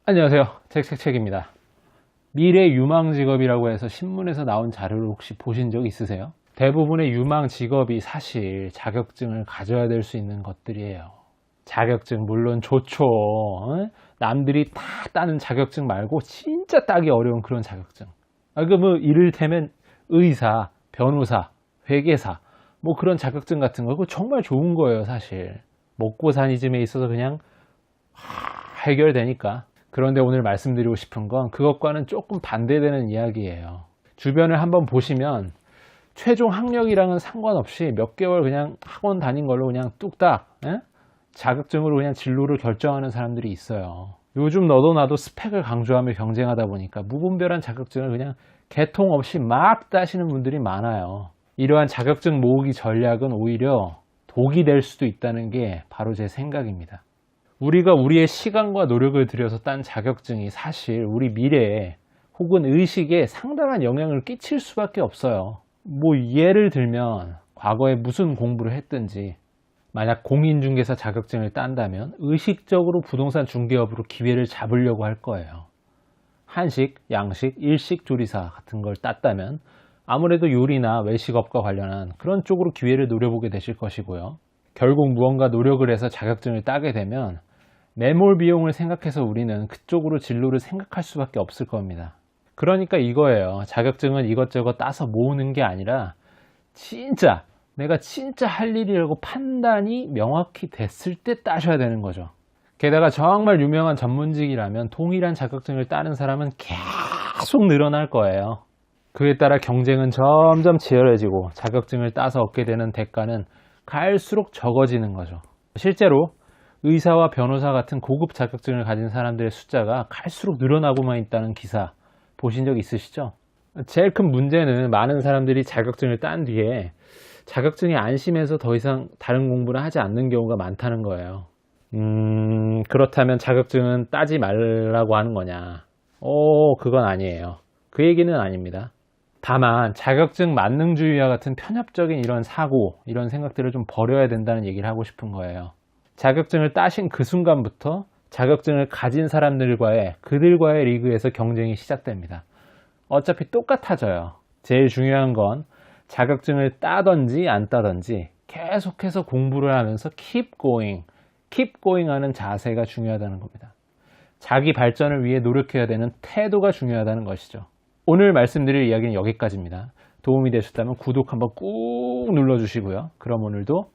안녕하세요. 책책책입니다. 미래 유망 직업이라고 해서 신문에서 나온 자료를 혹시 보신 적 있으세요? 대부분의 유망 직업이 사실 자격증을 가져야 될 수 있는 것들이에요. 자격증 물론 좋죠. 남들이 다 따는 자격증 말고 진짜 따기 어려운 그런 자격증. 이를테면 의사, 변호사, 회계사 뭐 그런 자격증 같은 거 그거 정말 좋은 거예요, 사실. 먹고 사니즘에 있어서 그냥 해결되니까. 그런데 오늘 말씀드리고 싶은 건 그것과는 조금 반대되는 이야기예요. 주변을 한번 보시면 최종 학력이랑은 상관없이 몇 개월 그냥 학원 다닌 걸로 그냥 뚝딱 자격증으로 그냥 진로를 결정하는 사람들이 있어요. 요즘 너도 나도 스펙을 강조하며 경쟁하다 보니까 무분별한 자격증을 그냥 개통 없이 막 따시는 분들이 많아요. 이러한 자격증 모으기 전략은 오히려 독이 될 수도 있다는 게 바로 제 생각입니다. 우리가 우리의 시간과 노력을 들여서 딴 자격증이 사실 우리 미래에 혹은 의식에 상당한 영향을 끼칠 수밖에 없어요. 뭐 예를 들면 과거에 무슨 공부를 했든지 만약 공인중개사 자격증을 딴다면 의식적으로 부동산 중개업으로 기회를 잡으려고 할 거예요. 한식, 양식, 일식 조리사 같은 걸 땄다면 아무래도 요리나 외식업과 관련한 그런 쪽으로 기회를 노려보게 되실 것이고요. 결국 무언가 노력을 해서 자격증을 따게 되면 매몰 비용을 생각해서 우리는 그쪽으로 진로를 생각할 수밖에 없을 겁니다. 그러니까 이거예요. 자격증은 이것저것 따서 모으는 게 아니라 내가 진짜 할 일이라고 판단이 명확히 됐을 때 따셔야 되는 거죠. 게다가 정말 유명한 전문직이라면 동일한 자격증을 따는 사람은 계속 늘어날 거예요. 그에 따라 경쟁은 점점 치열해지고 자격증을 따서 얻게 되는 대가는 갈수록 적어지는 거죠. 실제로 의사와 변호사 같은 고급 자격증을 가진 사람들의 숫자가 갈수록 늘어나고만 있다는 기사 보신 적 있으시죠? 제일 큰 문제는 많은 사람들이 자격증을 딴 뒤에 자격증이 안심해서 더 이상 다른 공부를 하지 않는 경우가 많다는 거예요. 그렇다면 자격증은 따지 말라고 하는 거냐? 그건 아니에요. 그 얘기는 아닙니다. 다만 자격증 만능주의와 같은 편협적인 이런 사고, 이런 생각들을 좀 버려야 된다는 얘기를 하고 싶은 거예요. 자격증을 따신 그 순간부터 자격증을 가진 그들과의 리그에서 경쟁이 시작됩니다. 어차피 똑같아져요. 제일 중요한 건 자격증을 따든지 안 따든지 계속해서 공부를 하면서 keep going 하는 자세가 중요하다는 겁니다. 자기 발전을 위해 노력해야 되는 태도가 중요하다는 것이죠. 오늘 말씀드릴 이야기는 여기까지입니다. 도움이 되셨다면 구독 한번 꾹 눌러주시고요. 그럼 오늘도